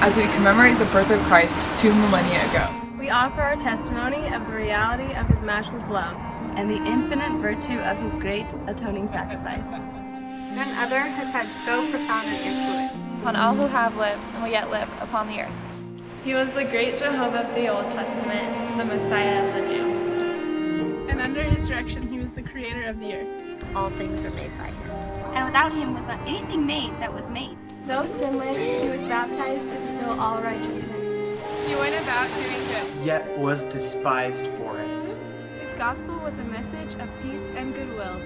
As we commemorate the birth of Christ 2 millennia ago, we offer our testimony of the reality of his matchless love and the infinite virtue of his great atoning sacrifice. None other has had so profound an influence upon all who have lived and will yet live upon the earth. He was the great Jehovah of the Old Testament, the Messiah of the New. And under his direction he was the creator of the earth. All things are made by him. And without him was not anything made that was made. Though sinless, he was baptized to fulfill all righteousness. He went about doing good, yet was despised for it. His gospel was a message of peace and goodwill.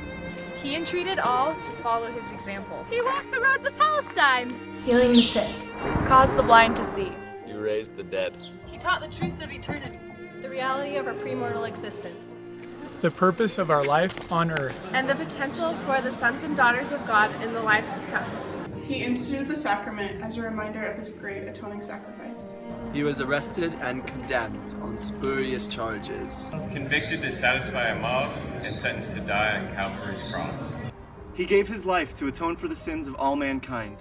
He entreated all to follow his examples. He walked the roads of Palestine, healing the sick, caused the blind to see. He raised the dead. He taught the truths of eternity, the reality of our premortal existence, the purpose of our life on earth, and the potential for the sons and daughters of God in the life to come. He instituted the sacrament as a reminder of his great atoning sacrifice. He was arrested and condemned on spurious charges. Convicted to satisfy a mob and sentenced to die on Calvary's cross. He gave his life to atone for the sins of all mankind.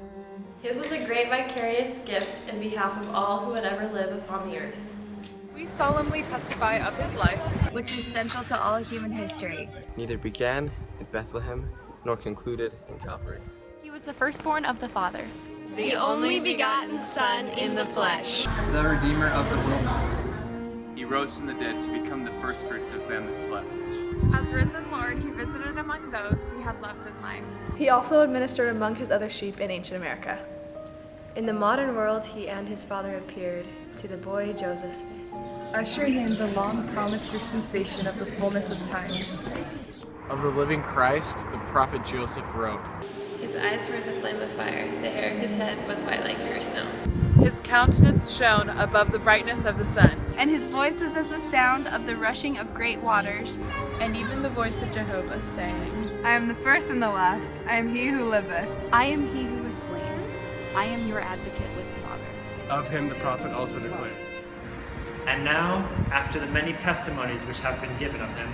His was a great vicarious gift in behalf of all who would ever live upon the earth. We solemnly testify of his life, which is central to all human history. Neither began in Bethlehem nor concluded in Calvary. He was the firstborn of the Father, the only begotten Son in the flesh, the Redeemer of the world. He rose from the dead to become the firstfruits of them that slept. As risen Lord, he visited among those he had loved in life. He also administered among his other sheep in ancient America. In the modern world, he and his Father appeared to the boy Joseph Smith, ushering in the long-promised dispensation of the fullness of times. Of the living Christ, the prophet Joseph wrote, His eyes were as a flame of fire, the hair of his head was white like pure snow. His countenance shone above the brightness of the sun, and his voice was as the sound of the rushing of great waters. And even the voice of Jehovah, saying, I am the first and the last, I am he who liveth. I am he who was slain. I am your advocate with the Father. Of him the prophet also declared. And now, after the many testimonies which have been given of him,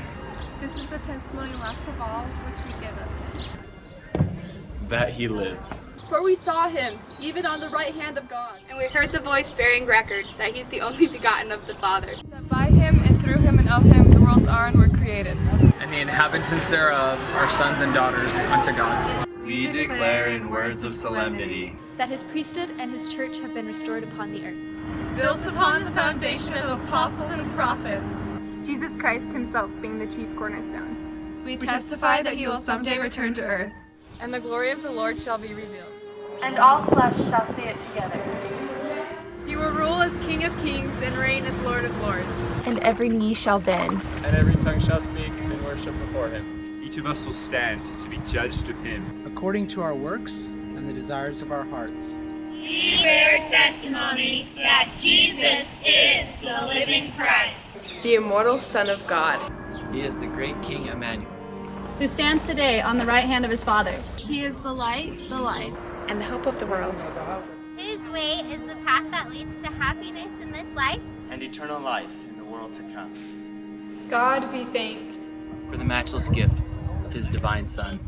this is the testimony last of all which we give of him, that he lives. For we saw him, even on the right hand of God. And we heard the voice bearing record that he's the only begotten of the Father. That by him and through him and of him the worlds are and were created. And the inhabitants thereof are sons and daughters unto God. We declare in words of solemnity that his priesthood and his church have been restored upon the earth. Built upon the foundation of apostles and prophets, Jesus Christ himself being the chief cornerstone. We testify that he will someday return to earth, and the glory of the Lord shall be revealed. And all flesh shall see it together. He will rule as King of kings and reign as Lord of lords. and every knee shall bend, and every tongue shall speak and worship before him. Each of us will stand to be judged of him, according to our works and the desires of our hearts. We bear testimony that Jesus is the living Christ, the immortal Son of God. He is the great King Emmanuel, who stands today on the right hand of his Father. He is the light, and the hope of the world. His way is the path that leads to happiness in this life and eternal life in the world to come. God be thanked for the matchless gift of his divine Son.